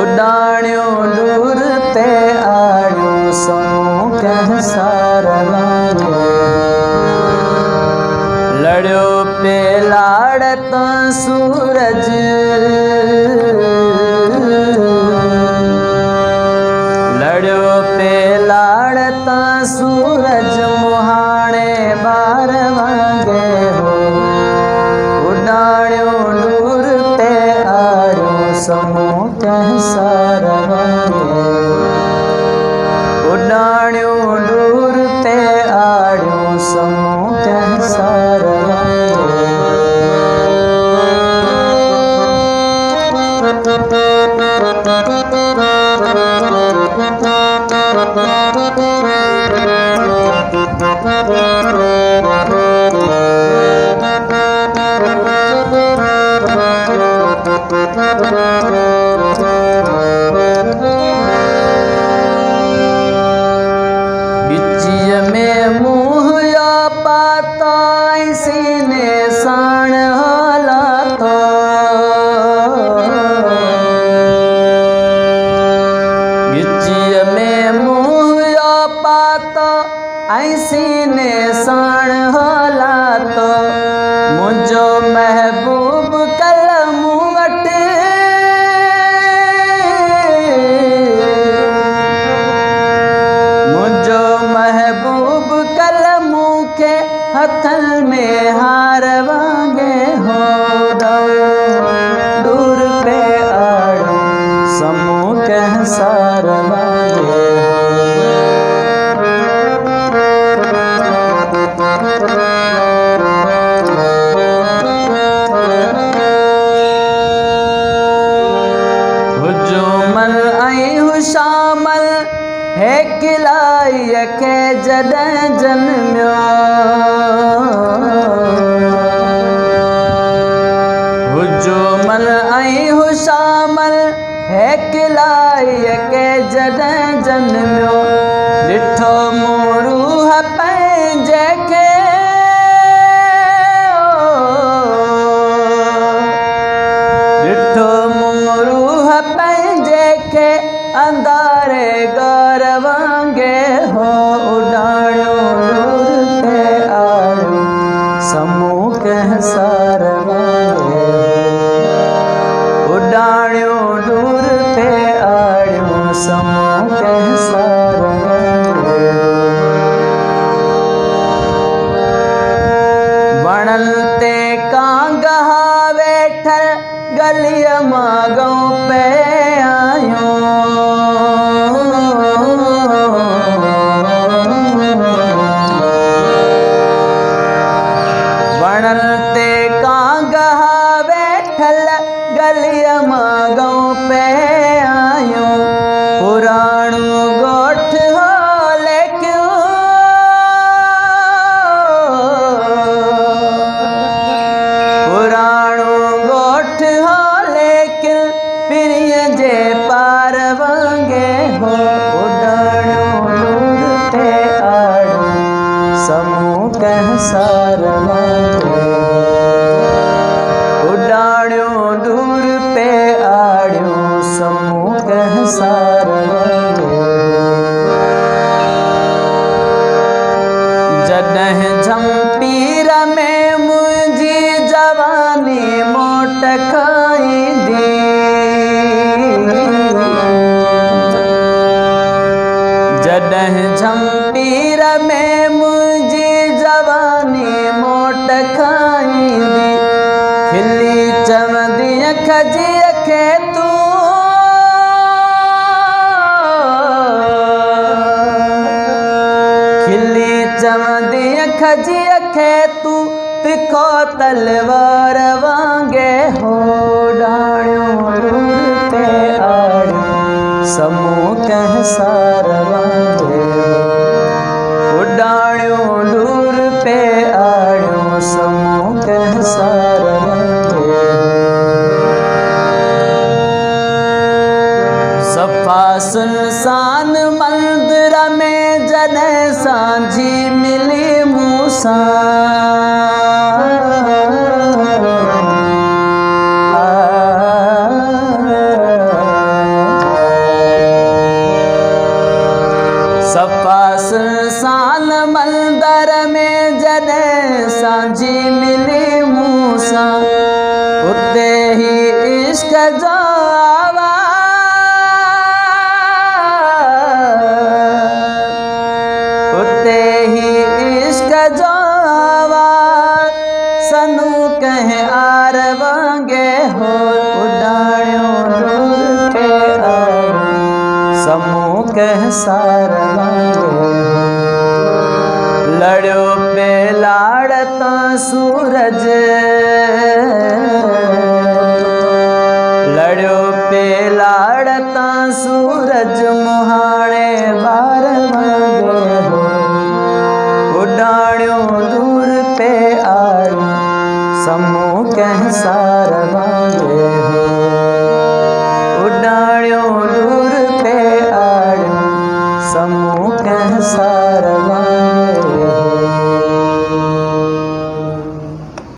उडाण्यो दूर ते आड़ो समूह कह सारवांगे लड़्यो पे लाड़ता सूरज लड़्यो पे लाड़ता सूरज मुहाने बार वांगे हो उडाण्यो दूर ते आड़ो समूह कह सारवांगे उडाण्यो दूर ते आड़ो समूह कह सारवांगे बिचिय में मुँह या पाता इसी ने साण हाला तो बिचिय में मुँह या पाता ऐसी ने साण हाला तो मुझो महबूब कलम वट मुझो महबूब कलम के हथल में हार वांगे हो दूर पे आड़ो समूह कह सार वांगे हुजूमल आई हुशामल है किलाई के जॾहिं जन्मियो हुजूमल आई हुशामल है किलाई के जॾहिं जन्मियो ॾिठो मूं रूह पंहिंजे खे ॾिठो मूं रूह पंहिंजे खे अंधारे घर वांगे हो उडाण्यो दूर ते आड़ो समूह कह सार वांगे उडाण्यो दूर ते आड़ो समूह कह सार वांगे वणल ते कांगहा वेठल गलिय मागों पे आयो समूह कह सार वांगे उडाड़ियो दूर पे आड़ियो समूह कह सार वांगे जॾहिं झंपीर में मुंहिंजी जवानी मोट खाईंदी जॾहिं झंपीर में मुंहिंजी जवानी मोट खाईंदी खिली चवंदी खजीअ खे तूं खिली चवंदी खजीअ खे तूं तिखो तलवार वांगे हो डाणियो दूर पे आड़ियो समूह कह सार वांगे उडाड़ियो दूर पे आड़ियो समूह कह सार वांगे सफ़ा सुनसान मंदिर में जॾहिं सांझी मिली मूंसां सफ़ा सुनसान मंदिर में जॾहिं सांझी मिली मूंसां उते ही इश्क जो उते ही इश्क जो सनू कह आर वांगे हो उडाड़ियो दूर पे आड़ियो समूह कह सार वांगे लड़ियो पे लाड़ता सूरज लड़ियो पे लाड़ता सूरज मुहाणे बार वांगे हो उडाड़ियो दूर पे आड़ियो समूह कह सार वांगे हो उडाड़ियो दूर पे आड़ियो समूह कह सार